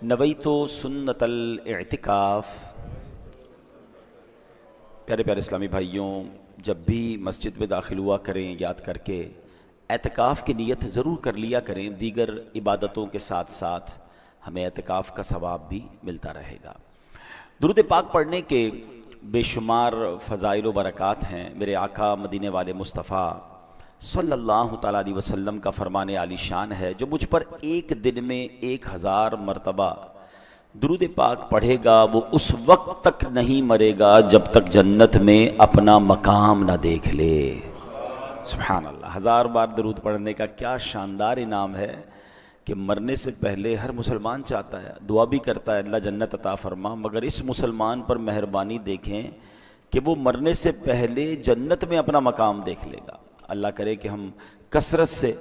نویت سنت الاعتکاف۔ پیارے پیارے اسلامی بھائیوں، جب بھی مسجد میں داخل ہوا کریں یاد کر کے اعتکاف کی نیت ضرور کر لیا کریں، دیگر عبادتوں کے ساتھ ساتھ ہمیں اعتکاف کا ثواب بھی ملتا رہے گا۔ درود پاک پڑھنے کے بے شمار فضائل و برکات ہیں۔ میرے آقا مدینے والے مصطفیٰ صلی اللہ تعالیٰ علیہ وسلم کا فرمان عالی شان ہے، جو مجھ پر ایک دن میں 1000 مرتبہ درود پاک پڑھے گا وہ اس وقت تک نہیں مرے گا جب تک جنت میں اپنا مقام نہ دیکھ لے۔ سبحان اللہ، 1000 بار درود پڑھنے کا کیا شاندار انعام ہے کہ مرنے سے پہلے ہر مسلمان چاہتا ہے، دعا بھی کرتا ہے اللہ جنت عطا فرما، مگر اس مسلمان پر مہربانی دیکھیں کہ وہ مرنے سے پہلے جنت میں اپنا مقام دیکھ لے گا۔ اللہ کرے کہ ہم کثرت سے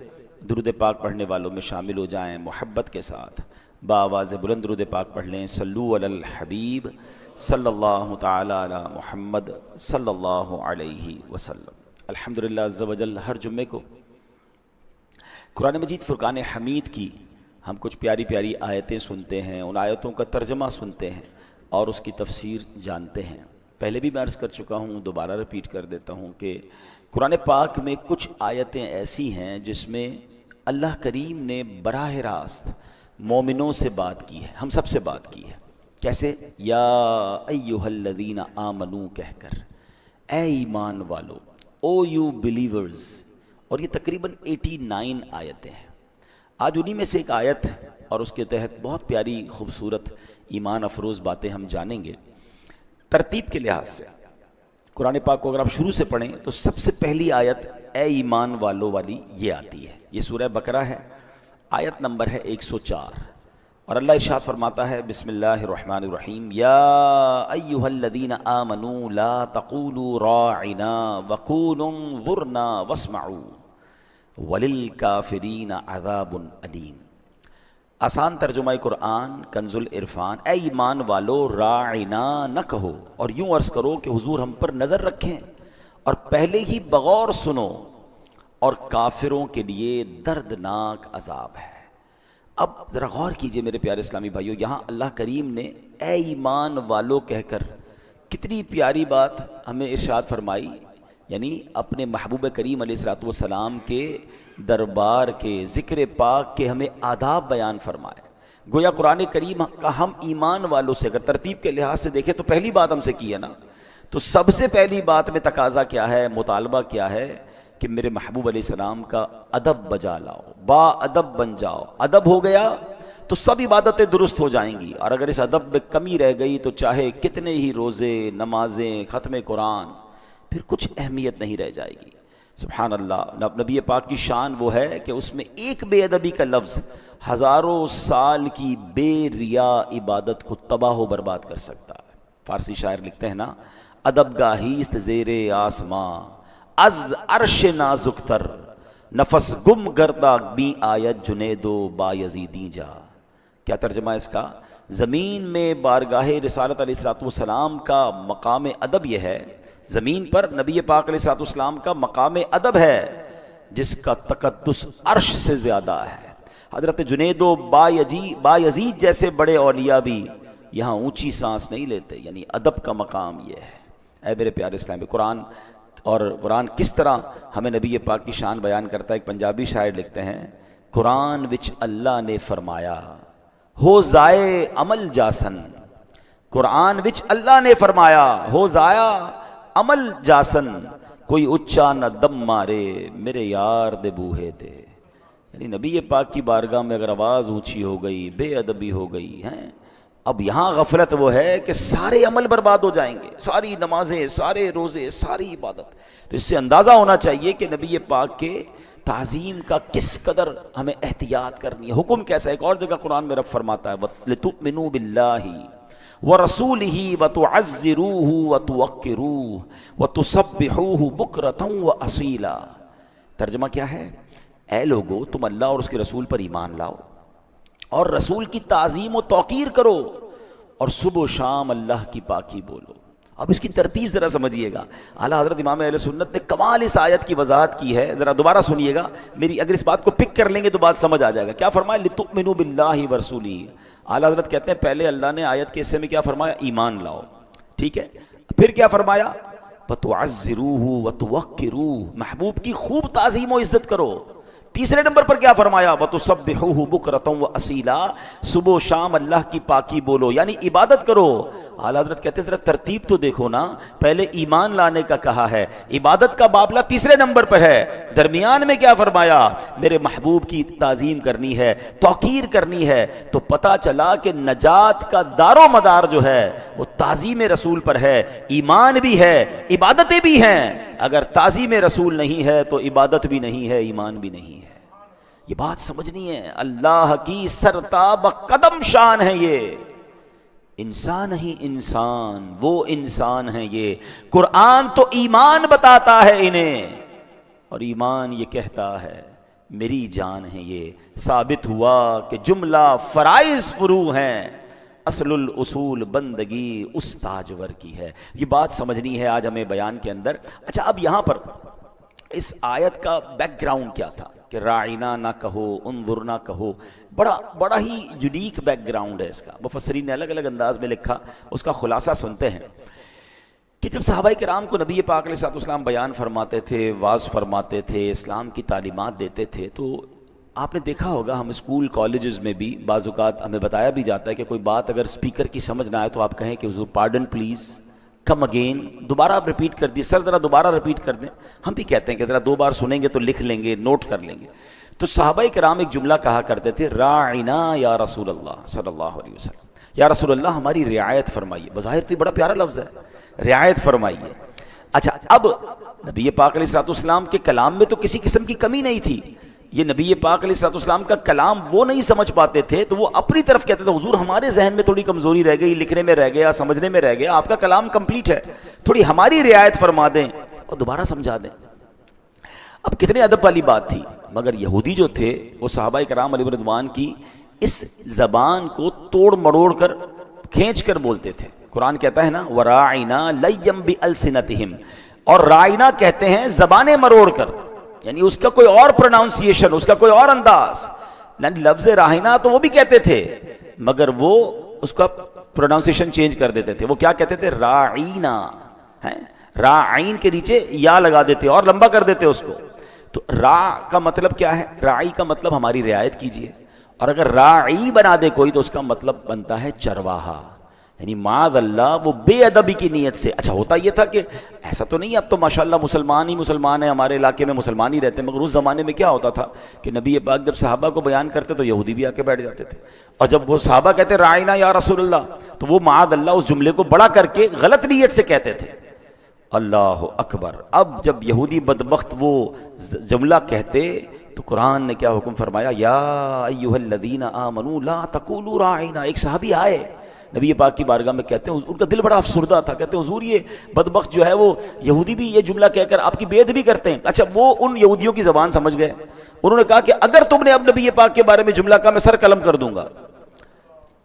درود پاک پڑھنے والوں میں شامل ہو جائیں، محبت کے ساتھ بآواز بلند درود پاک پڑھ لیں۔ صلو علی الحبیب صلی اللہ تعالی علی محمد صلی اللہ علیہ وسلم۔ الحمدللہ عز و جل، ہر جمعے کو قرآن مجید فرقان حمید کی ہم کچھ پیاری پیاری آیتیں سنتے ہیں، ان آیتوں کا ترجمہ سنتے ہیں اور اس کی تفسیر جانتے ہیں۔ پہلے بھی میں عرض کر چکا ہوں، دوبارہ ریپیٹ کر دیتا ہوں کہ قرآن پاک میں کچھ آیتیں ایسی ہیں جس میں اللہ کریم نے براہ راست مومنوں سے بات کی ہے، ہم سب سے بات کی ہے۔ کیسے؟ یا ایہا الذین آمنو کہہ کر، اے ایمان والو، او یو بلیورز، اور یہ تقریباً 89 آیتیں ہیں۔ آج انہی میں سے ایک آیت اور اس کے تحت بہت پیاری خوبصورت ایمان افروز باتیں ہم جانیں گے۔ ترتیب کے لحاظ سے قرآن پاک کو اگر آپ شروع سے پڑھیں تو سب سے پہلی آیت اے ایمان والو والی یہ آتی ہے۔ یہ سورہ بقرہ ہے، آیت نمبر ہے 104، اور اللہ ارشاد فرماتا ہے بسم اللہ الرحمن الرحیم، یا ایہا الذین آمنوا لا تقولوا راعنا وقولوا انظرنا واسمعوا وللکافرین عذاب علیم۔ آسان ترجمہ قرآن کنز العرفان، اے ایمان والو راعنا نہ کہو، اور یوں عرض کرو کہ حضور ہم پر نظر رکھیں اور پہلے ہی بغور سنو، اور کافروں کے لیے دردناک عذاب ہے۔ اب ذرا غور کیجئے میرے پیارے اسلامی بھائیو، یہاں اللہ کریم نے اے ایمان والو کہہ کر کتنی پیاری بات ہمیں ارشاد فرمائی، یعنی اپنے محبوب کریم علیہ السلام کے دربار کے ذکر پاک کے ہمیں آداب بیان فرمائے۔ گویا قرآن کریم کا ہم ایمان والوں سے اگر ترتیب کے لحاظ سے دیکھیں تو پہلی بات ہم سے کی ہے نا، تو سب سے پہلی بات میں تقاضا کیا ہے، مطالبہ کیا ہے کہ میرے محبوب علیہ السلام کا ادب بجا لاؤ، با ادب بن جاؤ۔ ادب ہو گیا تو سب عبادتیں درست ہو جائیں گی، اور اگر اس ادب میں کمی رہ گئی تو چاہے کتنے ہی روزے، نمازیں، ختم قرآن، پھر کچھ اہمیت نہیں رہ جائے گی۔ سبحان اللہ، نبی پاک کی شان وہ ہے کہ اس میں ایک بے ادبی کا لفظ ہزاروں سال کی بے ریا عبادت کو تباہ و برباد کر سکتا ہے۔ فارسی شاعر لکھتے ہیں نا، ادب گاہیست زیر آسماں از عرش نازک تر، نفس گم گردہ بی آیت جنیدو با یزیدی جا۔ کیا ترجمہ ہے اس کا؟ زمین میں بارگاہ رسالت علیہ السلام کا مقام ادب یہ ہے، زمین پر نبی پاک علیہ السلام کا مقام ادب ہے جس کا تقدس عرش سے زیادہ ہے۔ حضرت جنید و با یزید جیسے بڑے اولیاء بھی یہاں اونچی سانس نہیں لیتے، یعنی ادب کا مقام یہ ہے۔ اے میرے پیارے اسلامی، قرآن کس طرح ہمیں نبی پاک کی شان بیان کرتا ہے۔ ایک پنجابی شاعر لکھتے ہیں، قرآن وچ اللہ نے فرمایا ہو ضائع عمل جاسن، قرآن وچ اللہ نے فرمایا ہو ضائع عمل جاسن، کوئی اچا نہ دم مارے میرے یار دے بوہے تے۔ یعنی نبی پاک کی بارگاہ میں اگر آواز اونچی ہو گئی، بے ادبی ہو گئی ہیں، اب یہاں غفلت وہ ہے کہ سارے عمل برباد ہو جائیں گے، ساری نمازیں، سارے روزے، ساری عبادت۔ تو اس سے اندازہ ہونا چاہیے کہ نبی پاک کے تعظیم کا کس قدر ہمیں احتیاط کرنی ہے۔ حکم کیسا ہے؟ ایک اور جگہ قرآن میں رب فرماتا ہے لِتُؤْمِنُوا بِاللَّهِ وَرَسُولِهِ وَتُعَزِّرُوهُ وَتُوَقِّرُوهُ وَتُسَبِّحُوهُ بُكْرَةً وَأَصِيلًا۔ ترجمہ کیا ہے؟ اے لوگو، تم اللہ اور اس کے رسول پر ایمان لاؤ اور رسول کی تعظیم و توقیر کرو، اور صبح و شام اللہ کی پاکی بولو، اب اس کی ترتیب ذرا سمجھیے گا. اعلیٰ حضرت امام اہل سنت نے کمال اس آیت کی وضاحت کی ہے. ذرا دوبارہ سنیے گا میری, اگر اس بات کو پک کر لیں گے تو بات سمجھ آ جائے گا. کیا فرمایا؟ لِتُؤْمِنُوا بِاللَّهِ وَرَسُولِهِ. اعلیٰ حضرت کہتے ہیں پہلے اللہ نے آیت کے حصے میں کیا فرمایا؟ ایمان لاؤ. ٹھیک ہے. پھر کیا فرمایا؟ وَتُعَزِّرُوهُ وَتُوَقِّرُوهُ, محبوب کی خوب تعظیم و عزت کرو. تیسرے نمبر پر کیا فرمایا؟ وَتُسَبِّحُوهُ بُكْرَةً وَأَصِيلًا, صبح و شام اللہ کی پاکی بولو, یعنی عبادت کرو. اعلیٰ حضرت کہتے ہیں ذرا ترتیب تو دیکھو نا, پہلے ایمان لانے کا کہا ہے, عبادت کا معاملہ تیسرے نمبر پر ہے, درمیان میں کیا فرمایا؟ میرے محبوب کی تعظیم کرنی ہے, توقیر کرنی ہے. تو پتہ چلا کہ نجات کا دار و مدار جو ہے وہ تعظیم رسول پر ہے, ایمان بھی ہے, عبادتیں بھی ہیں. اگر تعظیم رسول نہیں ہے تو عبادت بھی نہیں ہے, ایمان بھی نہیں ہے. یہ بات سمجھنی ہے. اللہ کی سرتاب قدم شان ہے یہ, انسان ہی انسان, وہ انسان ہے یہ. قرآن تو ایمان بتاتا ہے انہیں, اور ایمان یہ کہتا ہے میری جان ہے یہ. ثابت ہوا کہ جملہ فرائض فروع ہیں, اصل الاصول بندگی اس تاجور کی ہے. یہ بات سمجھنی ہے آج ہمیں بیان کے اندر. اچھا, اب یہاں پر اس آیت کا بیک گراؤنڈ کیا تھا کہ راعینا نہ کہو, انظر نہ کہو. بڑا ہی یونیک بیک گراؤنڈ ہے اس کا. مفسرین نے الگ الگ انداز میں لکھا, اس کا خلاصہ سنتے ہیں کہ جب صحابہ کرام کو نبی پاک علیہ السلام بیان فرماتے تھے, واعظ فرماتے تھے, اسلام کی تعلیمات دیتے تھے, تو آپ نے دیکھا ہوگا ہم اسکول کالجز میں بھی بعض اوقات ہمیں بتایا بھی جاتا ہے کہ کوئی بات اگر اسپیکر کی سمجھ نہ آئے تو آپ کہیں کہ حضور پارڈن پلیز, کم اگین, دوبارہ آپ ریپیٹ کر دیے, سر ذرا دوبارہ ریپیٹ کر دیں. ہم بھی کہتے ہیں کہ ذرا دو بار سنیں گے تو لکھ لیں گے, نوٹ کر لیں گے. تو صحابہ کرام ایک جملہ کہا کرتے تھے, راعنا یا رسول اللہ صلی اللہ علیہ وسلم, یا رسول اللہ ہماری رعایت فرمائیے. بظاہر تو یہ بڑا پیارا لفظ ہے, رعایت فرمائیے. اچھا, اب نبی پاک علیہ السلام کے کلام میں تو کسی قسم کی کمی نہیں تھی. یہ نبی پاک علیہ السلام کا کلام وہ نہیں سمجھ پاتے تھے تو وہ اپنی طرف کہتے تھے حضور ہمارے ذہن میں تھوڑی کمزوری رہ گئی, لکھنے میں رہ گیا, سمجھنے میں رہ گیا, آپ کا کلام کمپلیٹ ہے, تھوڑی ہماری رعایت فرما دیں اور دوبارہ سمجھا دیں. اب کتنے ادب والی بات تھی, مگر یہودی جو تھے وہ صحابہ کرام علیہ رضوان کی اس زبان کو توڑ مروڑ کر کھینچ کر بولتے تھے. قرآن کہتا ہے نا وراعنا لیم بِأَلْسِنَتِهِمْ, اور رائنا کہتے ہیں زبانیں مروڑ کر, یعنی اس کا کوئی اور پروناؤنسیشن, اس کا کوئی اور انداز. لفظ راہینا تو وہ بھی کہتے تھے مگر وہ اس کا پروناؤنسیشن چینج کر دیتے تھے. وہ کیا کہتے تھے؟ راعینا, راعین کے نیچے یا لگا دیتے اور لمبا کر دیتے اس کو. تو را کا مطلب کیا ہے؟ راعی کا مطلب ہماری رعایت کیجئے, اور اگر راعی بنا دے کوئی تو اس کا مطلب بنتا ہے چرواہا, یعنی معاذ اللہ وہ بے ادبی کی نیت سے. اچھا, ہوتا یہ تھا کہ ایسا تو نہیں, اب تو ماشاءاللہ مسلمان ہی مسلمان ہیں, ہمارے علاقے میں مسلمان ہی رہتے ہیں, مگر اس زمانے میں کیا ہوتا تھا کہ نبی پاک جب صحابہ کو بیان کرتے تو یہودی بھی آ کے بیٹھ جاتے تھے, اور جب وہ صحابہ کہتے رائنا یا رسول اللہ تو وہ معاذ اللہ اس جملے کو بڑا کر کے غلط نیت سے کہتے تھے. اللہ اکبر. اب جب یہودی بدبخت وہ جملہ کہتے تو قرآن نے کیا حکم فرمایا؟ یا ایھا الذین آمنوا لا تقولوا راعنا. ایک صحابی آئے نبی پاک کی بارگاہ میں, کہتے ہیں ان کا دل بڑا افسردہ تھا, کہتے ہیں حضور یہ بدبخت جو ہے وہ یہودی بھی یہ جملہ کہہ کر آپ کی بے ادبی کرتے ہیں. اچھا, وہ ان یہودیوں کی زبان سمجھ گئے, انہوں نے کہا کہ اگر تم نے اب نبی پاک کے بارے میں جملہ کہا میں سر قلم کر دوں گا.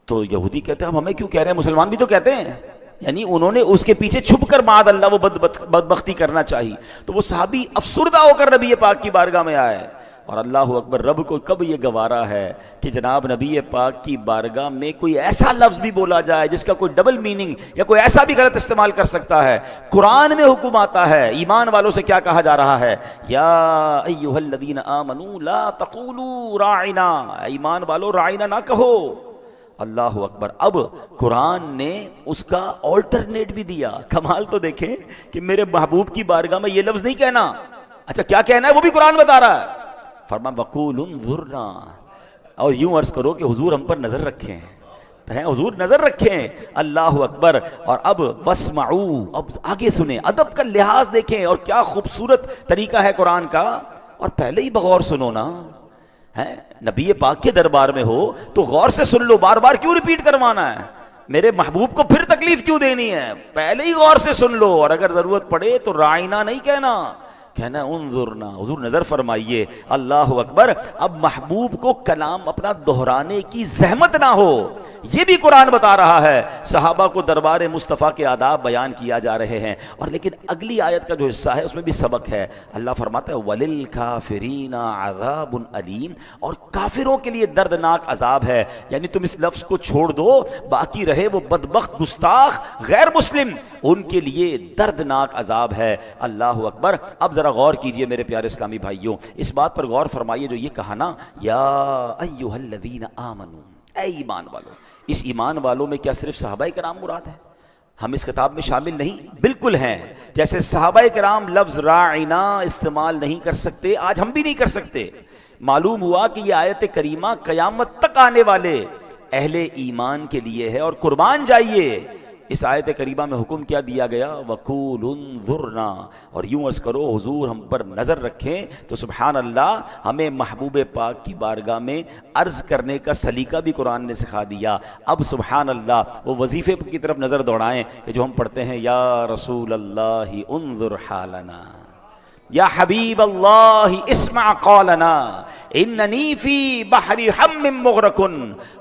تو یہودی کہتے ہیں اب ہمیں کیوں کہہ رہے ہیں, مسلمان بھی تو کہتے ہیں, یعنی انہوں نے اس کے پیچھے چھپ کر معاذ اللہ وہ بدبختی کرنا چاہی. تو وہ صحابی افسردہ ہو کر نبی پاک کی بارگاہ میں آئے, اور اللہ اکبر, رب کو کب یہ گوارا ہے کہ جناب نبی پاک کی بارگاہ میں کوئی ایسا لفظ بھی بولا جائے جس کا کوئی ڈبل میننگ یا کوئی ایسا بھی غلط استعمال کر سکتا ہے. قرآن میں حکم آتا ہے, ایمان والوں سے کیا کہا جا رہا ہے؟ یا ایھا الذین آمنوا لا تقولوا راعنا, ایمان والو راعنا نہ کہو. اللہ اکبر. اب قرآن نے اس کا آلٹرنیٹ بھی دیا. کمال تو دیکھیں کہ میرے محبوب کی بارگاہ میں یہ لفظ نہیں کہنا. اچھا, کیا کہنا ہے وہ بھی قرآن بتا رہا ہے. فرما وقول انظرنا, اور یوں عرض کرو کہ حضور ہم پر نظر رکھیں, حضور نظر رکھیں. اللہ اکبر. اور اب واسمعوا, اب آگے سنیں, ادب کا لحاظ دیکھیں, اور کیا خوبصورت طریقہ ہے قرآن کا. اور پہلے ہی بغور سنو نا, نبی پاک کے دربار میں ہو تو غور سے سن لو, بار بار کیوں ریپیٹ کروانا ہے؟ میرے محبوب کو پھر تکلیف کیوں دینی ہے؟ پہلے ہی غور سے سن لو, اور اگر ضرورت پڑے تو رائنا نہیں کہنا, کہنا انظرنا، حضور نظر فرمائیے، اللہ اکبر۔ اب محبوب کو کلام اپنا دہرانے کی زحمت نہ ہو، یہ بھی قرآن بتا رہا ہے۔ صحابہ کو دربار مصطفیٰ کے آداب بیان کیا جا رہے ہیں، اور لیکن اگلی آیت کا جو حصہ ہے اس میں بھی سبق ہے۔ اللہ فرماتا ہے وَلِلْكَافِرِينَ عَذَابٌ أَلِيمٌ، اور کافروں کے لیے دردناک عذاب ہے۔ یعنی تم اس لفظ کو چھوڑ دو، باقی رہے وہ بدبخت گستاخ غیر مسلم، ان کے لیے دردناک عذاب ہے۔ اللہ اکبر۔ اب ذرا غور کیجئے میرے پیارے اسلامی بھائیوں، اس بات پر غور فرمائیے جو یہ کہا نا یا ایھا الذین آمنو، اے ایمان والو۔ اس ایمان والوں میں کیا صرف صحابہ کرام مراد ہے؟ ہم اس کتاب میں شامل نہیں؟ بالکل ہیں۔ جیسے صحابہ کرام لفظ راعنا استعمال نہیں کر سکتے، آج ہم بھی نہیں کر سکتے۔ معلوم ہوا کہ یہ آیت کریمہ قیامت تک آنے والے اہل ایمان کے لیے ہے، اور قربان جائیے۔ اس آیت کریمہ میں حکم کیا دیا گیا؟ وَقُولُ انظُرْنَا، اور یوں عرض کرو حضور ہم پر نظر رکھیں۔ تو سبحان اللہ، ہمیں محبوب پاک کی بارگاہ میں عرض کرنے کا سلیقہ بھی قرآن نے سکھا دیا۔ اب سبحان اللہ وہ وظیفے کی طرف نظر دوڑائیں کہ جو ہم پڑھتے ہیں یا رسول اللہ انظر حالنا، یا حبیب اللہ اسمع قولنا، اننی فی بحر ہم مغرق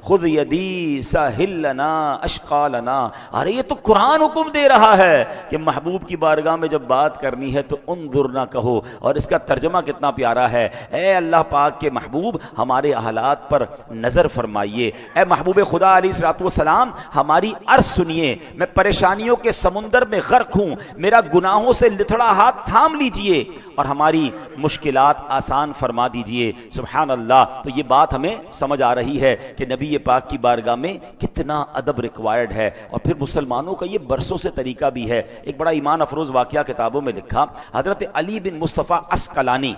خذ یدی ساحل لنا اشقالنا۔ ارے یہ تو قرآن حکم دے رہا ہے کہ محبوب کی بارگاہ میں جب بات کرنی ہے تو انظر نہ کہو، اور اس کا ترجمہ کتنا پیارا ہے، اے اللہ پاک کے محبوب ہمارے حالات پر نظر فرمائیے۔ اے محبوب خدا علیہ الصلوۃ والسلام ہماری عرض سنیے، میں پریشانیوں کے سمندر میں غرق ہوں، میرا گناہوں سے لتھڑا ہاتھ تھام لیجئے اور ہماری مشکلات آسان فرما دیجئے۔ سبحان اللہ۔ تو یہ بات ہمیں سمجھ آ رہی ہے کہ نبی پاک کی بارگاہ میں کتنا ادب ریکوائرڈ ہے، اور پھر مسلمانوں کا یہ برسوں سے طریقہ بھی ہے۔ ایک بڑا ایمان افروز واقعہ کتابوں میں لکھا، حضرت علی بن مصطفیٰ عسقلانی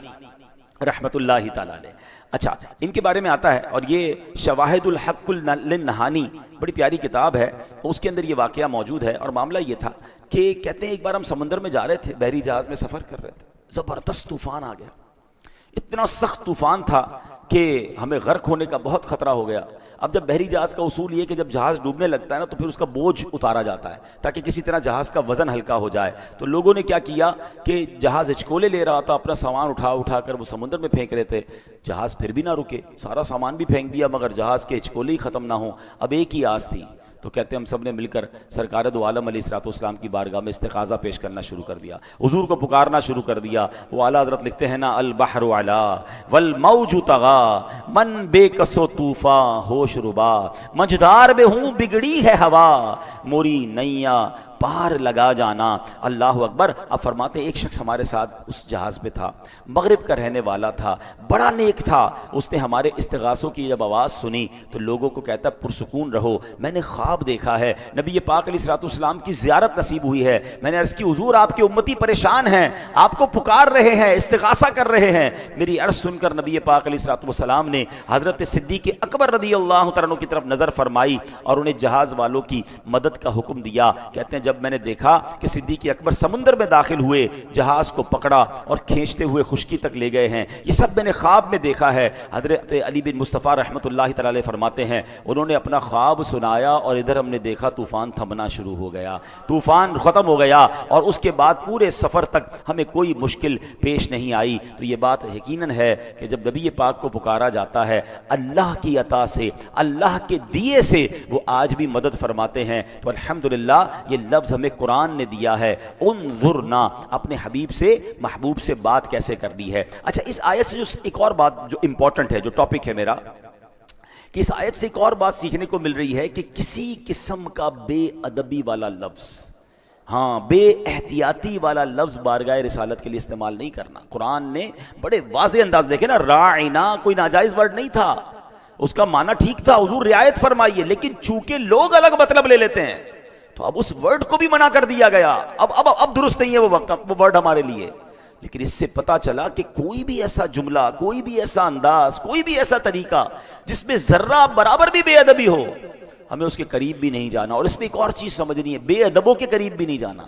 رحمت اللہ تعالیٰ علیہ، اچھا ان کے بارے میں آتا ہے، اور یہ شواہد الحق للنہانی بڑی پیاری کتاب ہے، اس کے اندر یہ واقعہ موجود ہے۔ اور معاملہ یہ تھا کہ کہتے ہیں ایک بار ہم سمندر میں جا رہے تھے، بحری جہاز میں سفر کر رہے تھے، زبردست طوفان آ گیا، اتنا سخت طوفان تھا کہ ہمیں غرق ہونے کا بہت خطرہ ہو گیا۔ اب جب بحری جہاز کا اصول یہ کہ جب جہاز ڈوبنے لگتا ہے نا تو پھر اس کا بوجھ اتارا جاتا ہے تاکہ کسی طرح جہاز کا وزن ہلکا ہو جائے۔ تو لوگوں نے کیا کیا کہ جہاز ہچکولے لے رہا تھا، اپنا سامان اٹھا اٹھا کر وہ سمندر میں پھینک رہے تھے، جہاز پھر بھی نہ رکے، سارا سامان بھی پھینک دیا مگر جہاز کے ہچکولے ہی ختم نہ ہوں۔ اب ایک ہی آس تھی، تو کہتے ہیں ہم سب نے مل کر سرکار دو عالم علیہ الصلوۃ والسلام کی بارگاہ میں استغاثہ پیش کرنا شروع کر دیا، حضور کو پکارنا شروع کر دیا۔ وہ اعلیٰ حضرت لکھتے ہیں نا البحر علا والموج طغا من بے کس و طوفاں ہوش ربا، مجدار میں ہوں بگڑی ہے ہوا موری نیا پار لگا جانا۔ اللہ اکبر۔ اب فرماتے ایک شخص ہمارے ساتھ اس جہاز پہ تھا، مغرب کا رہنے والا تھا، بڑا نیک تھا، اس نے ہمارے استغاثوں کی جب آواز سنی تو لوگوں کو کہتا پرسکون رہو، میں نے خواب دیکھا ہے، نبی پاک علیہ الصلوۃ والسلام کی زیارت نصیب ہوئی ہے، میں نے عرض کی حضور آپ کے امتی پریشان ہیں، آپ کو پکار رہے ہیں، استغاثہ کر رہے ہیں۔ میری عرض سن کر نبی پاک علیہ الصلوۃ والسلام نے حضرت صدیق اکبر رضی اللہ تعالیٰ عنہ کی طرف نظر فرمائی اور انہیں جہاز والوں کی مدد کا حکم دیا۔ کہتے ہیں جب میں نے دیکھا کہ صدیق اکبر سمندر میں داخل ہوئے، جہاز کو پکڑا اور کھینچتے ہوئے خشکی تک لے گئے ہیں، یہ سب میں نے خواب میں دیکھا ہے۔ حضرت علی بن مصطفیٰ رحمۃ اللہ تعالی علیہ فرماتے ہیں انہوں نے اپنا خواب سنایا اور ادھر ہم نے دیکھا طوفان تھمنا شروع ہو گیا، طوفان ختم ہو گیا، اور اس کے بعد پورے سفر تک ہمیں کوئی مشکل پیش نہیں آئی۔ تو یہ بات یقیناً ہے کہ جب نبی پاک کو پکارا جاتا ہے اللہ کی عطا سے، اللہ کے دیے سے، وہ آج بھی مدد فرماتے ہیں۔ تو الحمدللہ یہ لفظ ہمیں قرآن نے دیا ہے، انظرنا، اپنے حبیب سے محبوب سے بات کیسے کرنی ہے۔ اچھا اس آیت سے جو ایک اور بات جو امپورٹنٹ ہے، جو ٹاپک ہے میرا، کہ اس آیت سے ایک اور بات سیکھنے کو مل رہی ہے کہ کسی قسم کا بے ادبی والا لفظ، ہاں بے احتیاطی والا لفظ بارگاہ رسالت کے لیے استعمال نہیں کرنا۔ قرآن نے بڑے واضح انداز، دیکھیں نا، راعنا کوئی ناجائز ورڈ نہیں تھا، اس کا معنی ٹھیک تھا، حضور رعایت فرمائیے، لیکن چونکہ لوگ الگ مطلب لے لیتے ہیں تو اب اس ورڈ کو بھی منع کر دیا گیا، اب درست نہیں ہے وہ وقت، وہ ورڈ ہمارے لیے۔ لیکن اس سے پتا چلا کہ کوئی بھی ایسا جملہ، کوئی بھی ایسا انداز، کوئی بھی ایسا طریقہ جس میں ذرہ برابر بھی بے ادبی ہو، ہمیں اس کے قریب بھی نہیں جانا۔ اور اس میں ایک اور چیز سمجھنی ہے، بے ادبوں کے قریب بھی نہیں جانا،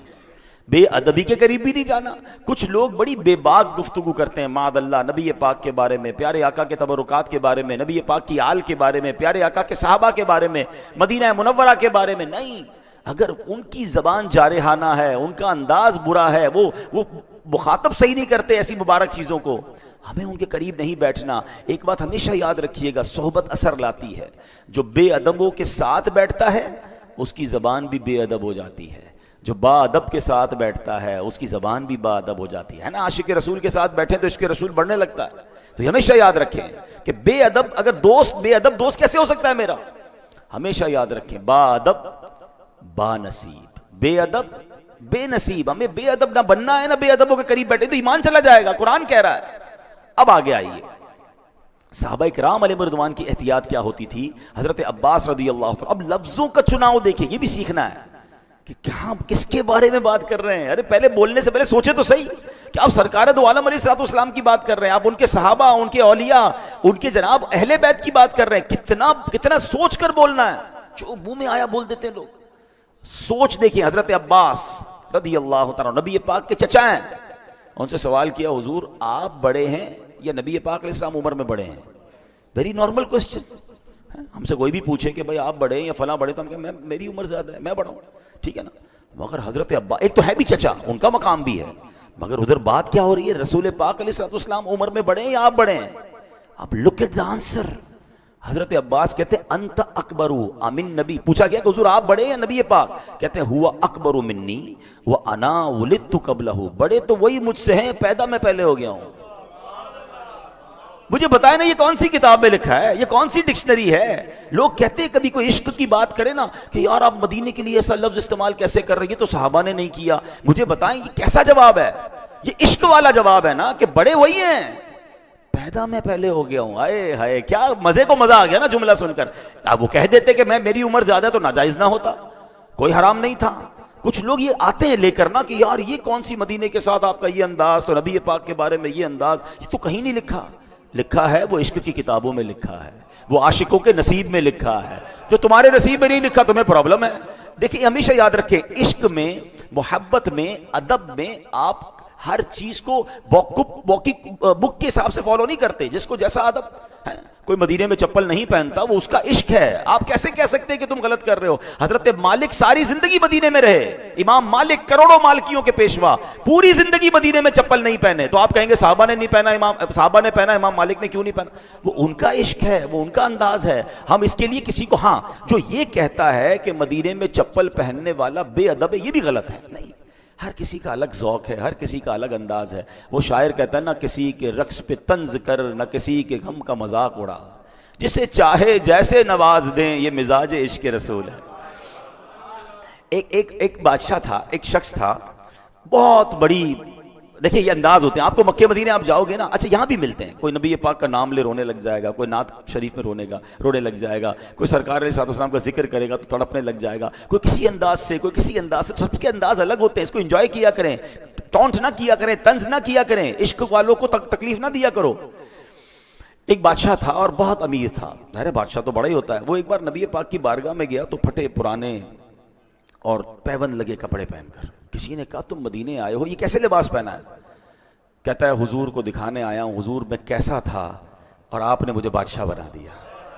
بے ادبی کے قریب بھی نہیں جانا۔ کچھ لوگ بڑی بے باک گفتگو کرتے ہیں معاذ اللہ نبی پاک کے بارے میں، پیارے آقا کے تبرکات کے بارے میں، نبی پاک کی آل کے بارے میں، پیارے آقا کے صحابہ کے بارے میں، مدینہ منورہ کے بارے میں۔ نہیں، اگر ان کی زبان جارحانہ ہے، ان کا انداز برا ہے، وہ مخاطب صحیح نہیں کرتے ایسی مبارک چیزوں کو، ہمیں ان کے قریب نہیں بیٹھنا۔ ایک بات ہمیشہ یاد رکھیے گا، صحبت اثر لاتی ہے۔ جو بے ادبوں کے ساتھ بیٹھتا ہے اس کی زبان بھی بے ادب ہو جاتی ہے، جو با ادب کے ساتھ بیٹھتا ہے اس کی زبان بھی با ادب ہو جاتی ہے نا۔ عاشق رسول کے ساتھ بیٹھیں تو عشق رسول بڑھنے لگتا ہے۔ تو ہمیشہ یاد رکھیں کہ بے ادب اگر دوست، بے ادب دوست کیسے ہو سکتا ہے میرا؟ ہمیشہ یاد رکھیں با ادب با نصیب، بے ادب بے نصیب۔ ہمیں بے ادب نہ بننا ہے، نہ بے ادبوں کے قریب بیٹھے تو ایمان چلا جائے گا، قرآن کہہ رہا ہے۔ اب آگے آئیے، صحابہ کرام علیہ رضوان کی احتیاط کیا ہوتی تھی؟ حضرت عباس رضی اللہ عنہ، اب لفظوں کا چناؤ دیکھیں، یہ بھی سیکھنا ہے کہ کیا کس کے بارے میں بات کر رہے ہیں۔ ارے پہلے بولنے سے پہلے سوچے تو صحیح کہ آپ سرکار دو عالم علیہ الصلوۃ والسلام کی بات کر رہے ہیں، آپ ان کے صحابہ، ان کے اولیاء، ان کے جناب اہل بیت کی بات کر رہے ہیں۔ کتنا سوچ کر بولنا ہے، جو منہ میں آیا بول دیتے ہیں لوگ۔ سوچ دیکھیں، حضرت عباس رضی اللہ تعالیٰ نبی پاک کے چچا ہیں، ان سے سوال کیا، حضور آپ بڑے ہیں یا نبی پاک علیہ السلام عمر میں بڑے ہیں؟ Very normal question. ہم سے کوئی بھی پوچھے کہ بھائی آپ بڑے ہیں یا فلاں بڑے، تو ہم کہیں میری عمر زیادہ ہے، میں بڑا ہوں، ٹھیک ہے نا۔ مگر حضرت عباس ایک تو ہے بھی چچا، ان کا مقام بھی ہے، مگر ادھر بات کیا ہو رہی ہے؟ رسول پاک علیہ السلام عمر میں بڑے ہیں یا آپ بڑے ہیں؟ اب لک ایٹ دا آنسر۔ حضرت عباس کہتے ہیں انت اکبر امن نبی، پوچھا گیا کہ حضور آپ بڑے ہیں نبی پاک؟ کہتے ہیں ہوا اکبر منی وانا ولدت قبلہ، بڑے تو وہی مجھ سے ہیں، پیدا میں پہلے ہو گیا ہوں۔ مجھے بتائیں نا یہ کون سی کتاب میں لکھا ہے، یہ کون سی ڈکشنری ہے؟ لوگ کہتے ہیں کبھی کوئی عشق کی بات کرے نا کہ یار آپ مدینے کے لیے ایسا لفظ استعمال کیسے کر رہے ہیں، یہ تو صحابہ نے نہیں کیا۔ مجھے بتائیں یہ کیسا جواب ہے؟ یہ عشق والا جواب ہے نا کہ بڑے وہی ہیں، پیدا میں پہلے ہو گیا ہوں۔ آئے ہائے، کیا مزے کو مزہ آ گیا نا جملہ سن کر۔ اب وہ کہہ دیتے کہ میری عمر زیادہ ہے تو ناجائز نہ ہوتا، کوئی حرام نہیں تھا۔ کچھ لوگ یہ آتے ہیں لے کر نا کہ یار یہ کون سی مدینے کے ساتھ آپ کا یہ انداز، تو نبی پاک کے بارے میں یہ انداز، یہ تو کہیں نہیں لکھا۔ لکھا ہے وہ عشق کی کتابوں میں لکھا ہے، وہ عاشقوں کے نصیب میں لکھا ہے، جو تمہارے نصیب میں نہیں لکھا تمہیں پرابلم ہے۔ دیکھیں ہمیشہ یاد رکھیں، عشق میں، محبت میں، ادب میں آپ ہر چیز کو بک کے حساب سے فالو نہیں کرتے، جس کو جیسا ادب ہے۔ کوئی مدینے میں چپل نہیں پہنتا، وہ اس کا عشق ہے، آپ کیسے کہہ سکتے ہیں کہ تم غلط کر رہے ہو؟ حضرت مالک ساری زندگی مدینے میں رہے، امام مالک کروڑوں مالکیوں کے پیشوا، پوری زندگی مدینے میں چپل نہیں پہنے، تو آپ کہیں گے صحابہ نے نہیں پہنا، صحابہ نے پہنا، امام مالک نے کیوں نہیں پہنا؟ وہ ان کا عشق ہے، وہ ان کا انداز ہے۔ ہم اس کے لیے کسی کو، ہاں جو یہ کہتا ہے کہ مدینے میں چپل پہننے والا بے ادب ہے، یہ بھی غلط ہے۔ نہیں، ہر کسی کا الگ ذوق ہے، ہر کسی کا الگ انداز ہے۔ وہ شاعر کہتا ہے نہ کسی کے رقص پہ طنز کر، نہ کسی کے غم کا مذاق اڑا، جسے چاہے جیسے نواز دیں، یہ مزاج عشق رسول ہے۔ ایک بادشاہ تھا، ایک شخص تھا، بہت بڑی، دیکھیں یہ انداز ہوتے ہیں۔ آپ کو مکہ مدینے آپ جاؤ گے نا، اچھا یہاں بھی ملتے ہیں، کوئی نبی پاک کا نام لے رونے لگ جائے گا، کوئی نعت شریف میں رونے لگ جائے گا، کوئی سرکار علیہ الصلوۃ والسلام کا ذکر کرے گا تو تڑپنے لگ جائے گا، کوئی کسی انداز سے، کوئی کسی انداز سے۔ سب کے انداز الگ ہوتے ہیں، اس کو انجوائے کیا کریں، ٹونٹ نہ کیا کریں، طنز نہ کیا کریں، عشق والوں کو تکلیف نہ دیا کرو۔ ایک بادشاہ تھا اور بہت امیر تھا، ظاہر بادشاہ تو بڑا ہی ہوتا ہے۔ وہ ایک بار نبی پاک کی بارگاہ میں گیا تو پھٹے پرانے اور پیون لگے کپڑے پہن کر، کسی نے کہا تم مدینے آئے ہو، یہ کیسے لباس پہنا ہے؟ کہتا ہے حضور کو دکھانے آیا ہوں، حضور میں کیسا تھا اور آپ نے مجھے بادشاہ بنا دیا۔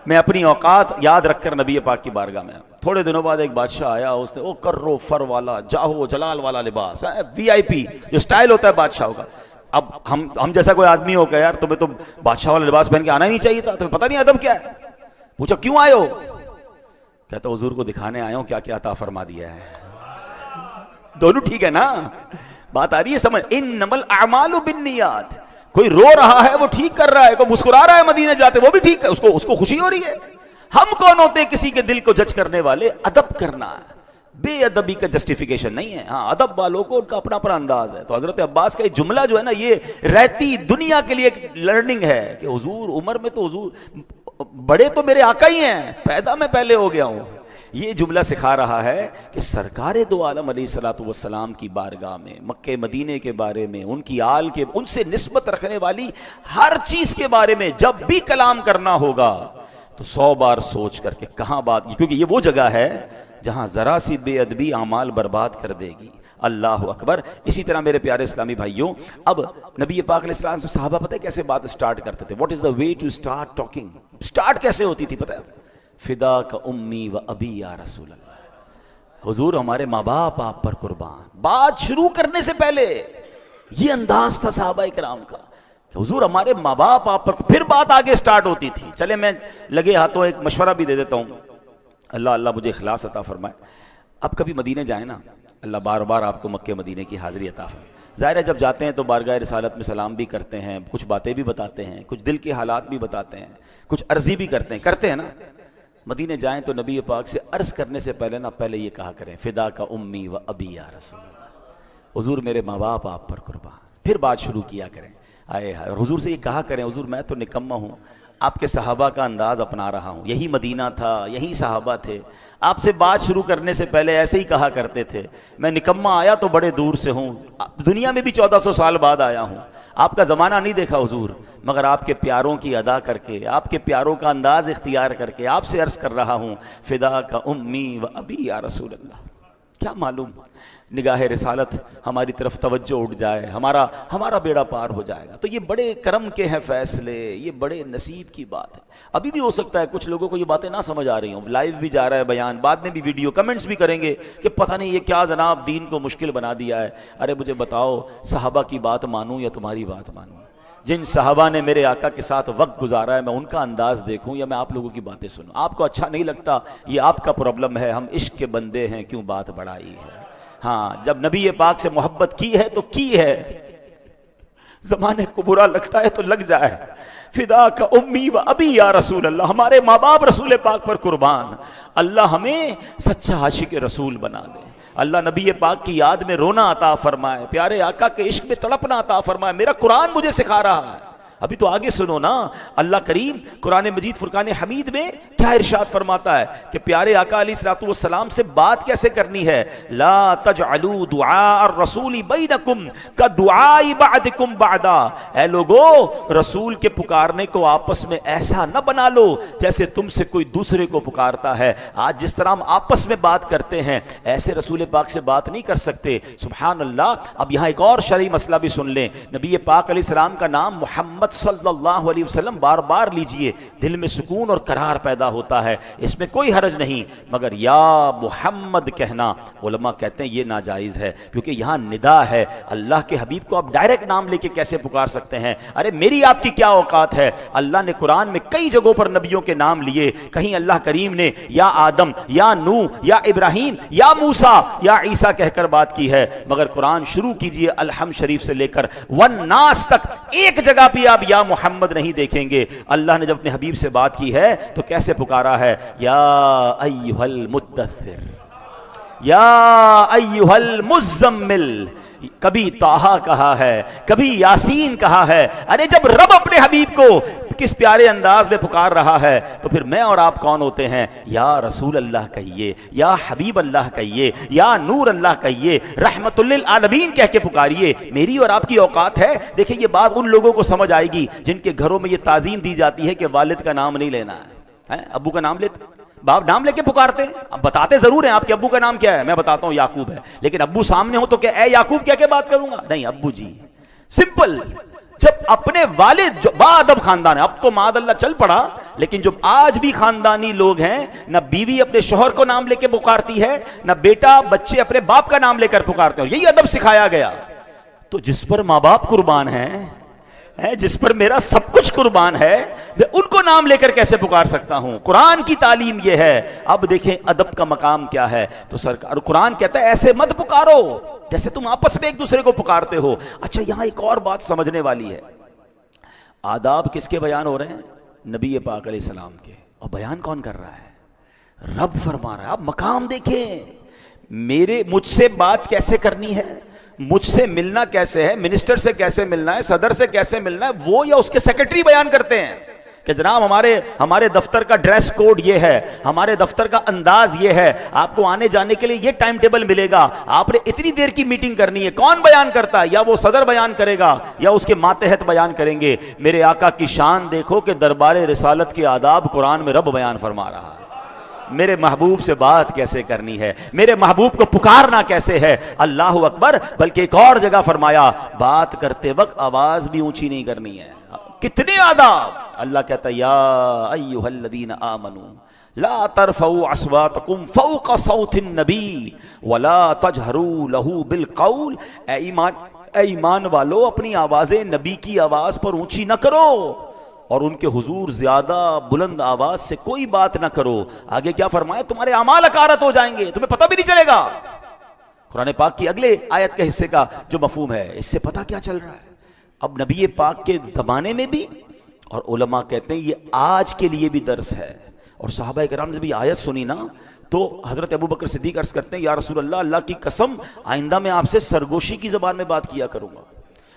میں اپنی اوقات یاد رکھ کر نبی پاک کی بارگاہ میں، تھوڑے دنوں بعد ایک بادشاہ آیا، اس نے وہ کرو فر والا، جاہو جلال والا لباس، وی آئی پی جو سٹائل ہوتا ہے بادشاہوں کا۔ اب ہم جیسا کوئی آدمی ہو کہ یار تمہیں تو بادشاہ والا لباس پہن کے آنا ہی نہیں چاہیے تھا، تمہیں پتہ نہیں ادب کیا ہے؟ پوچھا کیوں آئے ہو؟ کہتا حضور کو دکھانے آیا ہوں کیا کیا عطا فرما دیا ہے۔ دونوں ٹھیک ہے نا؟ بات آ رہی ہے سمجھ؟ انما الاعمال بالنیات۔ کوئی رو رہا ہے وہ ٹھیک کر رہا ہے، کوئی مسکرا رہا ہے مدینے جاتے وہ بھی ٹھیک ہے، اس کو خوشی ہو رہی ہے۔ ہم کون ہوتے ہیں کسی کے دل کو جج کرنے والے؟ ادب کرنا ہے، بے ادبی کا جسٹیفیکیشن نہیں ہے۔ ہاں ادب والوں کو ان کا اپنا اپنا انداز ہے۔ تو حضرت عباس کا یہ جملہ جو ہے نا، یہ رہتی دنیا کے لیے ایک لرننگ ہے کہ حضور عمر میں تو حضور بڑے تو میرے آقا ہی ہیں، پیدا میں پہلے ہو گیا ہوں۔ یہ جملہ سکھا رہا ہے کہ سرکار دو عالم علیہ الصلوۃ والسلام کی بارگاہ میں، مکہ مدینے کے بارے میں، ان کی آل کے، ان سے نسبت رکھنے والی ہر چیز کے بارے میں جب بھی کلام کرنا ہوگا تو 100 بار سوچ کر کے کہاں بات، کیونکہ یہ وہ جگہ ہے جہاں ذرا سی بے ادبی اعمال برباد کر دے گی۔ اللہ اکبر۔ اسی طرح میرے پیارے اسلامی بھائیوں، اب نبی پاک علیہ السلام سے صحابہ پتہ ہے کیسے بات سٹارٹ کرتے تھے؟ What is the way to start talking? Start کیسے ہوتی تھی پتہ ہے؟ فدا کا امی و ابی یا رسول اللہ، حضور ہمارے ماں باپ آپ پر قربان۔ بات شروع کرنے سے پہلے یہ انداز تھا صحابہ کرام کا کہ حضور ہمارے ماں باپ آپ پر. پھر بات آگے سٹارٹ ہوتی تھی. چلے میں لگے ہاتھوں ایک مشورہ بھی دے دیتا ہوں, اللہ مجھے اخلاص عطا فرمائے. اب کبھی مدینہ جائیں نا, اللہ بار بار آپ کو مکہ مدینہ کی حاضری عطا فرمائے. ظاہر ہے جب جاتے ہیں تو بارگاہ رسالت میں سلام بھی کرتے ہیں, کچھ باتیں بھی بتاتے ہیں, کچھ دل کے حالات بھی بتاتے ہیں, کچھ عرضی بھی کرتے ہیں نا. مدینہ جائیں تو نبی پاک سے عرض کرنے سے پہلے یہ کہا کریں, فدا کا امی و ابی یا رسول اللہ, حضور میرے ماں باپ آپ پر قربان. پھر بات شروع کیا کریں. اور حضور سے یہ کہا کریں, حضور میں تو نکمہ ہوں, آپ کے صحابہ کا انداز اپنا رہا ہوں, یہی مدینہ تھا, یہی صحابہ تھے, آپ سے بات شروع کرنے سے پہلے ایسے ہی کہا کرتے تھے. میں نکمہ آیا تو بڑے دور سے ہوں, دنیا میں بھی 1400 سال بعد آیا ہوں, آپ کا زمانہ نہیں دیکھا حضور, مگر آپ کے پیاروں کی ادا کر کے, آپ کے پیاروں کا انداز اختیار کر کے آپ سے عرض کر رہا ہوں, فدا کا امی و ابی یا رسول اللہ. کیا معلوم نگاہ رسالت ہماری طرف توجہ اٹھ جائے, ہمارا بیڑا پار ہو جائے گا. تو یہ بڑے کرم کے ہیں فیصلے, یہ بڑے نصیب کی بات ہے. ابھی بھی ہو سکتا ہے کچھ لوگوں کو یہ باتیں نہ سمجھ آ رہی ہوں, لائیو بھی جا رہا ہے بیان, بعد میں بھی ویڈیو کمنٹس بھی کریں گے کہ پتہ نہیں یہ کیا جناب دین کو مشکل بنا دیا ہے. ارے مجھے بتاؤ, صحابہ کی بات مانوں یا تمہاری بات مانوں؟ جن صحابہ نے میرے آقا کے ساتھ وقت گزارا ہے, میں ان کا انداز دیکھوں یا میں آپ لوگوں کی باتیں سنوں؟ آپ کو اچھا نہیں لگتا, یہ آپ کا پرابلم ہے, ہم عشق کے بندے ہیں, کیوں بات بڑھائی ہے. ہاں, جب نبی پاک سے محبت کی ہے تو کی ہے, زمانے کو برا لگتا ہے تو لگ جائے. فدا کا امی و ابی یا رسول اللہ, ہمارے ماں باپ رسول پاک پر قربان. اللہ ہمیں سچا عاشق رسول بنا دے. اللہ نبی پاک کی یاد میں رونا عطا فرمائے, پیارے آقا کے عشق میں تڑپنا عطا فرمائے. میرا قرآن مجھے سکھا رہا ہے. ابھی تو آگے سنو نا, اللہ کریم قرآن مجید فرقان حمید میں کیا ارشاد فرماتا ہے کہ پیارے آقا علیہ الصلوۃ والسلام سے بات کیسے کرنی ہے. لا تجعلوا دعاء الرسول بینکم کدعاء بعضکم بعضا, اے لوگو رسول کے پکارنے کو آپس میں ایسا نہ بنا لو جیسے تم سے کوئی دوسرے کو پکارتا ہے. آج جس طرح ہم آپس میں بات کرتے ہیں ایسے رسول پاک سے بات نہیں کر سکتے. سبحان اللہ. اب یہاں ایک اور شرعی مسئلہ بھی سن لیں. نبی پاک علیہ السلام کا نام محمد صلی اللہ علیہ وسلم بار بار لیجئے, دل میں سکون اور قرار پیدا ہوتا ہے, اس میں کوئی حرج نہیں. مگر یا محمد کہنا علماء کہتے ہیں یہ ناجائز ہے, کیونکہ یہاں ندا ہے. اللہ کے حبیب کو آپ ڈائریکٹ نام لے کے کیسے پکار سکتے ہیں؟ ارے میری آپ کی کیا اوقات ہے. اللہ نے قرآن میں کئی جگہوں پر نبیوں کے نام لیے. کہیں اللہ کریم نے یا آدم, یا نوح, یا ابراہیم, یا موسیٰ, یا عیسیٰ کہہ کر بات کی ہے. مگر قرآن شروع کیجئے الحمد شریف سے لے کر والناس تک, ایک جگہ بھی آپ یا محمد نہیں دیکھیں گے. اللہ نے جب اپنے حبیب سے بات کی ہے تو کیسے پکارا ہے؟ یا ایھا المدثر, یا ایھا المزمل. کبھی طٰہٰ کہا ہے, کبھی یاسین کہا ہے. ارے جب رب اپنے حبیب کو کس پیارے انداز میں پکار رہا ہے تو پھر میں اور آپ کون ہوتے ہیں؟ یا رسول اللہ کہیے, یا حبیب اللہ کہیے, یا نور اللہ کہیے, رحمت للعالمین کہہ کے پکاریے. میری اور آپ کی اوقات ہے. دیکھیں یہ بات ان لوگوں کو سمجھ آئے گی جن کے گھروں میں یہ تعظیم دی جاتی ہے کہ والد کا نام نہیں لینا ہے. ابو کا نام لیتے, باپ نام لے کے پکارتے ہیں. اب بتاتے ضرور ہیں آپ کے ابو کا نام کیا ہے, میں بتاتا ہوں یعقوب ہے, لیکن ابو سامنے ہو تو کہ اے یعقوب کہہ کے بات کروں گا؟ نہیں, ابو جی, سمپل. جب اپنے والد جو باادب خاندان ہے, اب تو معاذ اللہ چل پڑا, لیکن جو آج بھی خاندانی لوگ ہیں, نہ بیوی اپنے شوہر کو نام لے کے پکارتی ہے, نہ بیٹا بچے اپنے باپ کا نام لے کر پکارتے ہیں. یہی ادب سکھایا گیا. تو جس پر ماں باپ قربان ہیں, جس پر میرا سب کچھ قربان ہے, میں ان کو نام لے کر کیسے پکار سکتا ہوں؟ قرآن کی تعلیم یہ ہے. اب دیکھیں ادب کا مقام کیا ہے. تو سرکار قرآن کہتا ہے ایسے مت پکارو جیسے تم آپس میں ایک دوسرے کو پکارتے ہو. اچھا یہاں ایک اور بات سمجھنے والی ہے. آداب کس کے بیان ہو رہے ہیں؟ نبی پاک علیہ السلام کے. اور بیان کون کر رہا ہے؟ رب فرما رہا ہے. اب مقام دیکھیں, مجھ سے بات کیسے کرنی ہے, مجھ سے ملنا کیسے ہے, منسٹر سے کیسے ملنا ہے, صدر سے کیسے ملنا ہے, وہ یا اس کے سیکرٹری بیان کرتے ہیں کہ جناب ہمارے دفتر کا ڈریس کوڈ یہ ہے, ہمارے دفتر کا انداز یہ ہے, آپ کو آنے جانے کے لیے یہ ٹائم ٹیبل ملے گا, آپ نے اتنی دیر کی میٹنگ کرنی ہے. کون بیان کرتا ہے؟ یا وہ صدر بیان کرے گا یا اس کے ماتحت بیان کریں گے. میرے آقا کی شان دیکھو کہ دربار رسالت کے آداب قرآن میں رب بیان فرما رہا ہے. میرے محبوب سے بات کیسے کرنی ہے, میرے محبوب کو پکارنا کیسے ہے. اللہ اکبر. بلکہ ایک اور جگہ فرمایا بات کرتے وقت آواز بھی اونچی نہیں کرنی ہے. کتنے آداب. اللہ کہتا ہے یا ایھا الذین آمنوا لا ترفعوا اصواتکم فوق صوت النبی ولا تجہروا لہ بالقول. اے ایمان والو اپنی آوازیں نبی کی آواز پر اونچی نہ کرو اور ان کے حضور زیادہ بلند آواز سے کوئی بات نہ کرو. آگے کیا فرمایا؟ تمہارے اعمال اکارت ہو جائیں گے، تمہیں پتہ بھی نہیں چلے گا. قرآن پاک کی اگلے آیت کے حصے کا جو مفہوم ہے، اس سے پتہ کیا چل رہا ہے؟ اب نبی پاک کے زمانے میں بھی، اور علماء کہتے ہیں یہ آج کے لیے بھی درس ہے. اور صحابہ کرام نے جب یہ آیت سنی نا تو حضرت ابوبکر صدیق عرض کرتے ہیں یا رسول اللہ، اللہ کی قسم آئندہ میں آپ سے سرگوشی کی زبان میں بات کیا کروں گا.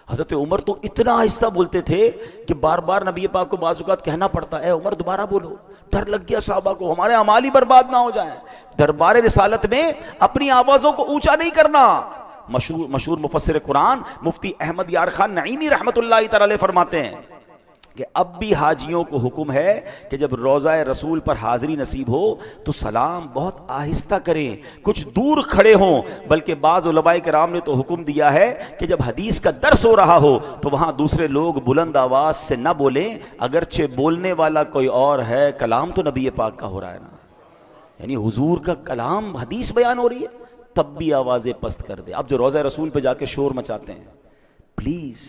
حضرت عمر تو اتنا آہستہ بولتے تھے کہ بار بار نبی پاک کو بعض اوقات کہنا پڑتا ہے عمر دوبارہ بولو. ڈر لگ گیا صحابہ کو ہمارے اعمال ہی برباد نہ ہو جائیں. دربار رسالت میں اپنی آوازوں کو اونچا نہیں کرنا. مشہور مفسر قرآن مفتی احمد یار خان نعیمی رحمۃ اللہ تعالی علیہ فرماتے ہیں کہ اب بھی حاجیوں کو حکم ہے کہ جب روضہ رسول پر حاضری نصیب ہو تو سلام بہت آہستہ کریں، کچھ دور کھڑے ہوں. بلکہ بعض علماء کرام نے تو حکم دیا ہے کہ جب حدیث کا درس ہو رہا ہو تو وہاں دوسرے لوگ بلند آواز سے نہ بولیں، اگرچہ بولنے والا کوئی اور ہے، کلام تو نبی پاک کا ہو رہا ہے نا. یعنی حضور کا کلام، حدیث بیان ہو رہی ہے، تب بھی آوازیں پست کر دے. اب جو روضہ رسول پہ جا کے شور مچاتے ہیں، پلیز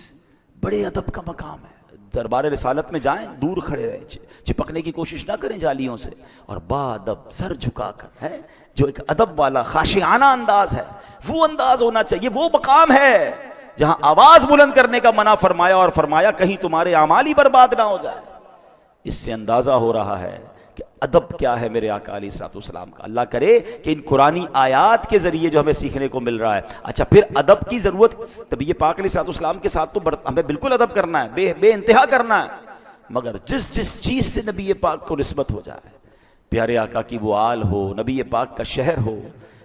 بڑے ادب کا مقام ہے. دربار رسالت میں جائیں، دور کھڑے رہیں، چپکنے کی کوشش نہ کریں جالیوں سے، اور با ادب سر جھکا کر ہے جو ایک ادب والا خاشعانہ انداز ہے، وہ انداز ہونا چاہیے. وہ مقام ہے جہاں آواز بلند کرنے کا منع فرمایا، اور فرمایا کہیں تمہارے اعمال ہی برباد نہ ہو جائے. اس سے اندازہ ہو رہا ہے کہ ادب کیا ہے میرے آقا علیہ الصلوۃ والسلام کا. اللہ کرے کہ ان قرآنی آیات کے ذریعے جو ہمیں سیکھنے کو مل رہا ہے. اچھا پھر ادب کی ضرورت نبی پاک علیہ الصلوۃ والسلام کے ساتھ تو ہمیں بالکل ادب کرنا ہے، بے انتہا کرنا ہے، مگر جس چیز سے نبی پاک کو نسبت ہو جائے، پیارے آقا کی وہ آل ہو، نبی پاک کا شہر ہو،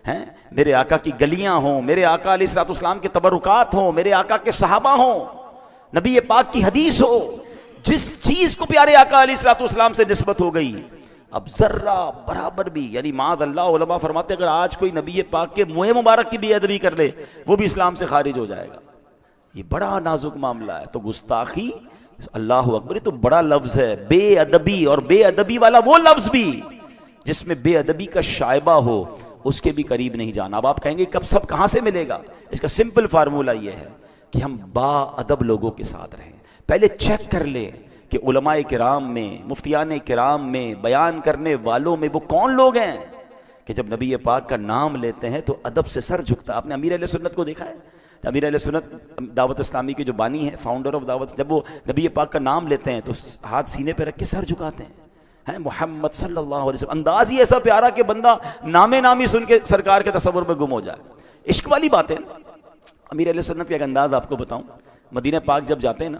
ہیں میرے آقا کی گلیاں ہوں، میرے آقا علیہ الصلوۃ والسلام کے تبرکات ہوں، میرے آقا کے صحابہ ہوں، نبی پاک کی حدیث ہو، جس چیز کو پیارے آقا علیہ الصلوۃ والسلام سے نسبت ہو گئی، اب ذرہ برابر بھی، یعنی معاذ اللہ، علماء فرماتے ہیں اگر آج کوئی نبی پاک کے منہ مبارک کی بے ادبی کر لے وہ بھی اسلام سے خارج ہو جائے گا. یہ بڑا نازک معاملہ ہے. تو گستاخی، اللہ اکبر، تو بڑا لفظ ہے بے ادبی، اور بے ادبی والا وہ لفظ بھی جس میں بے ادبی کا شائبہ ہو اس کے بھی قریب نہیں جانا. اب آپ کہیں گے کب سب کہاں سے ملے گا؟ اس کا سمپل فارمولہ یہ ہے کہ ہم با ادب لوگوں کے ساتھ رہیں. پہلے چیک کر لیں کہ علماء کرام میں، مفتیان کرام میں، بیان کرنے والوں میں وہ کون لوگ ہیں کہ جب نبی پاک کا نام لیتے ہیں تو ادب سے سر جھکتا. آپ نے امیر اہل سنت کو دیکھا ہے؟ امیر اہل سنت دعوت اسلامی کے جو بانی ہیں، فاؤنڈر آف دعوت، جب وہ نبی پاک کا نام لیتے ہیں تو ہاتھ سینے پہ رکھ کے سر جھکاتے ہیں. محمد صلی اللہ علیہ وسلم، انداز ہی ایسا پیارا کہ بندہ نام نامی سن کے سرکار کے تصور میں گم ہو جائے. عشق والی بات ہے نا. امیر اہل سنت کا ایک انداز آپ کو بتاؤں، مدینہ پاک جب جاتے ہیں نا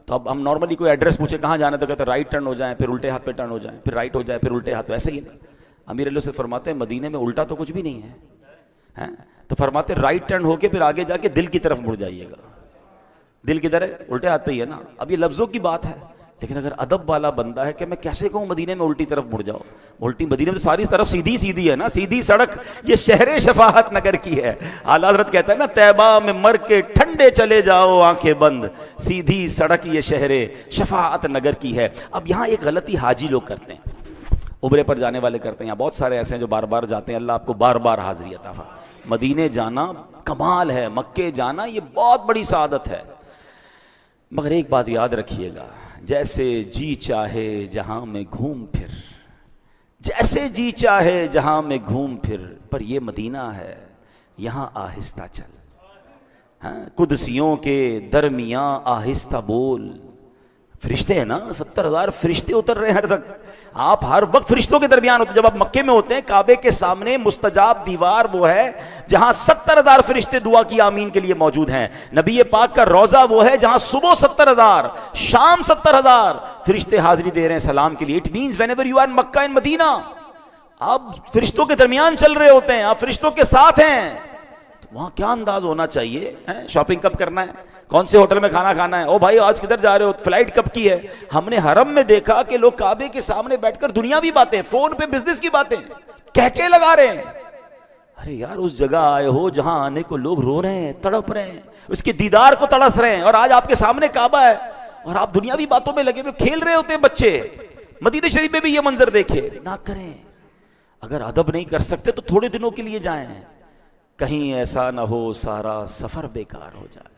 تو اب ہم نارملی کوئی ایڈریس پوچھے کہاں جانا تو کہتے ہیں رائٹ ٹرن ہو جائیں، پھر الٹے ہاتھ پہ ٹرن ہو جائیں، پھر رائٹ ہو جائے، پھر الٹے ہاتھ. ایسے ہی نہیں. امیر علیہ سے فرماتے ہیں مدینے میں الٹا تو کچھ بھی نہیں ہے، تو فرماتے ہیں رائٹ ٹرن ہو کے پھر آگے جا کے دل کی طرف مڑ جائیے گا. دل کدھر ہے؟ الٹے ہاتھ پہ ہی ہے نا. اب یہ لفظوں کی بات ہے، لیکن اگر ادب والا بندہ ہے کہ میں کیسے کہوں مدینے میں الٹی طرف مڑ جاؤ؟ الٹی مدینے میں تو ساری طرف سیدھی ہے نا، سیدھی سڑک یہ شہر شفاعت نگر کی ہے. اعلی حضرت کہتا ہے نا طیبہ میں مر کے ٹھنڈے چلے جاؤ آنکھیں بند، سیدھی سڑک یہ شہر شفاعت نگر کی ہے. اب یہاں ایک غلطی حاجی لوگ کرتے ہیں، عمرے پر جانے والے کرتے ہیں. یہاں بہت سارے ایسے ہیں جو بار بار جاتے ہیں، اللہ آپ کو بار بار حاضری عطا فرمائے. مدینے جانا کمال ہے، مکے جانا یہ بہت بڑی سعادت ہے، مگر ایک بات یاد رکھیے گا، جیسے جی چاہے جہاں میں گھوم پھر، جیسے جی چاہے جہاں میں گھوم پھر، پر یہ مدینہ ہے یہاں آہستہ چل. قدسیوں کے درمیاں آہستہ بول. فرشتے ہیں نا، 70,000 فرشتے اتر رہے ہیں ہر وقت. آپ ہر وقت فرشتوں کے درمیان ہوتے ہیں. جب آپ مکے میں ہوتے ہیں کعبے کے سامنے مستجاب دیوار وہ ہے جہاں 70,000 فرشتے دعا کی آمین کے لیے موجود ہیں. نبی پاک کا روضہ وہ ہے جہاں صبح 70,000 شام 70,000 فرشتے حاضری دے رہے ہیں سلام کے لیے. It means whenever you are in Makkah and Medina آپ فرشتوں کے درمیان چل رہے ہوتے ہیں، آپ فرشتوں کے ساتھ ہیں. وہاں کیا انداز ہونا چاہیے؟ شاپنگ کب کرنا ہے، کون سے ہوٹل میں کھانا کھانا ہے، او بھائی آج کدھر جا رہے ہو، فلائٹ کب کی ہے. ہم نے حرم میں دیکھا کہ لوگ کعبے کے سامنے بیٹھ کر دنیاوی باتیں، فون پہ بزنس کی باتیں کہہ لگا رہے ہیں. ارے یار اس جگہ آئے ہو جہاں آنے کو لوگ رو رہے ہیں، تڑپ رہے ہیں، اس کے دیدار کو تڑس رہے ہیں، اور آج آپ کے سامنے کعبہ ہے اور آپ دنیاوی باتوں میں لگے ہوئے کھیل رہے ہوتے ہیں بچے. مدینہ شریف میں بھی یہ منظر دیکھے نہ کریں. اگر ادب نہیں کر سکتے تو تھوڑے دنوں کے لیے جائیں، کہیں ایسا نہ ہو سارا سفر بیکار ہو جائے.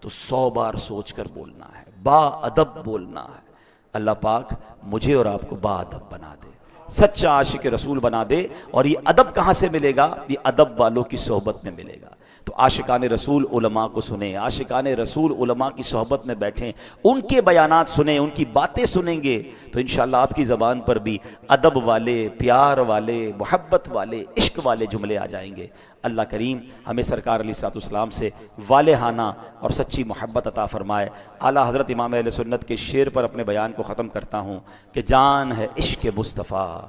تو 100 بار سوچ کر بولنا ہے، با ادب بولنا ہے۔ اللہ پاک مجھے اور آپ کو با ادب بنا دے، سچا عاشق رسول بنا دے۔ اور یہ ادب کہاں سے ملے گا؟ یہ ادب والوں کی صحبت میں ملے گا۔ تو عاشقان رسول علماء کو سنیں، عاشقان رسول علماء کی صحبت میں بیٹھیں، ان کے بیانات سنیں، ان کی باتیں سنیں گے تو انشاءاللہ آپ کی زبان پر بھی ادب والے، پیار والے، محبت والے، عشق والے جملے آ جائیں گے۔ اللہ کریم ہمیں سرکار علیہ الصلوۃ والسلام سے والہانہ اور سچی محبت عطا فرمائے۔ اعلیٰ حضرت امام اہل سنت کے شعر پر اپنے بیان کو ختم کرتا ہوں کہ جان ہے عشق مصطفیٰ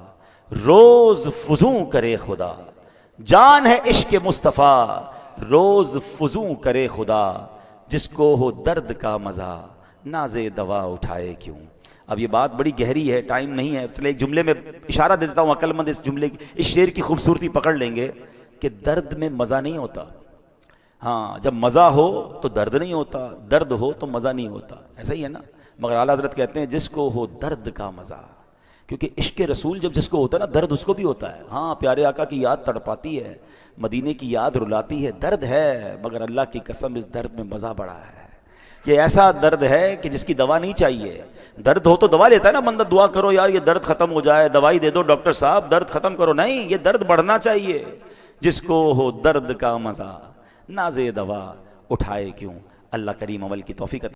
روز فزوں کرے خدا، جان ہے عشق مصطفیٰ روز فزوں کرے خدا، جس کو ہو درد کا مزہ ناز دوا اٹھائے کیوں۔ اب یہ بات بڑی گہری ہے، ٹائم نہیں ہے، چلے ایک جملے میں اشارہ دے دیتا ہوں، عقل مند اس جملے اس شعر کی خوبصورتی پکڑ لیں گے کہ درد میں مزہ نہیں ہوتا۔ ہاں، جب مزہ ہو تو درد نہیں ہوتا، درد ہو تو مزہ نہیں ہوتا، ایسا ہی ہے نا۔ مگر اعلیٰ حضرت کہتے ہیں جس کو ہو درد کا مزہ، کیونکہ عشق رسول جب جس کو ہوتا ہے نا درد اس کو بھی ہوتا ہے۔ ہاں، پیارے آقا کی یاد تڑپاتی ہے، مدینے کی یاد رلاتی ہے، درد ہے، مگر اللہ کی قسم اس درد میں مزہ بڑا ہے۔ یہ ایسا درد ہے کہ جس کی دوا نہیں چاہیے۔ درد ہو تو دوا لیتا ہے نا بندہ، دعا کرو یار یہ درد ختم ہو جائے، دوائی دے دو ڈاکٹر صاحب درد ختم کرو، نہیں، یہ درد بڑھنا چاہیے۔ جس کو ہو درد کا مزہ ناز دوا اٹھائے کیوں۔ اللہ کریم عمل کی توفیق عطا